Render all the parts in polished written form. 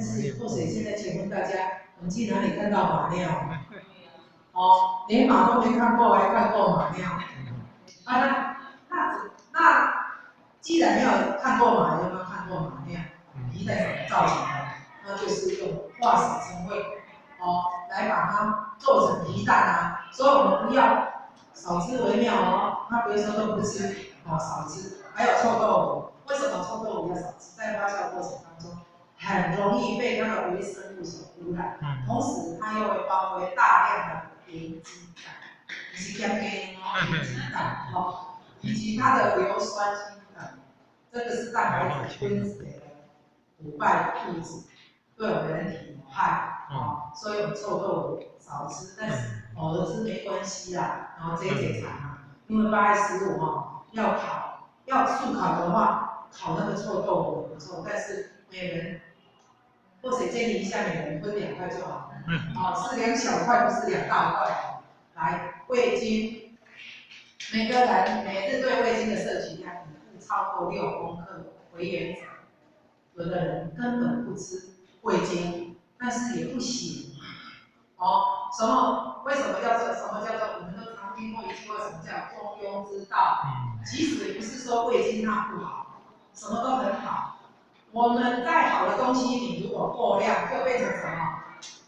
是或者现在请问大家，我们去哪里看到马尿？哦，连马都没看过，还看过马尿？那既然没有看过马，有没有看过马尿？一旦怎么造成的？那就是用化石称谓来把它做成皮蛋啊。所以我们不要少吃为妙哦。那比如说都不吃少吃。还有臭豆腐，为什么臭豆腐要少吃？在发酵过程当中，很容易被那个微生物所污染，同时它又会包围大量的盐基氮，以及盐基氮以及它的硫酸氢氮，这个是蛋白质分解的腐败物质，对我们人体有害所以我们臭豆腐少吃，但是偶尔吃没关系啦，然后解馋嘛，因为8月15要烤，要速烤的话，烤那个臭豆腐不错，但是每人或者建议一下，每人分2块就好了，是2小块，不是2大块来，味精，每个人每日对味精的摄取量不超过6公克为原则。有的人根本不吃味精，但是也不行为什么叫做我们都常听过一句话，什么叫中庸之道？其实也不是说味精它不好，什么都很好。我们再好的东西，你如果过量，就变成什么？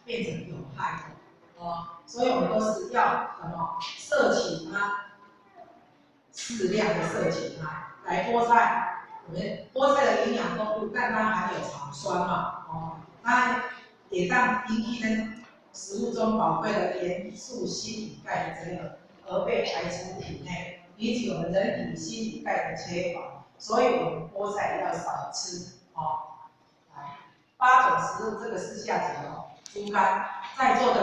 变成有害的所以我们都是要什么？摄取它，适量的摄取它。来菠菜，我们菠菜的营养丰富，但它含有草酸嘛它也让引起食物中宝贵的盐、素、锌、锂、钙的这个而被排出体内，引起我们人体锌、锂、钙的缺乏，所以我们菠菜要少吃来，8种食物，这个是下集猪肝在座的。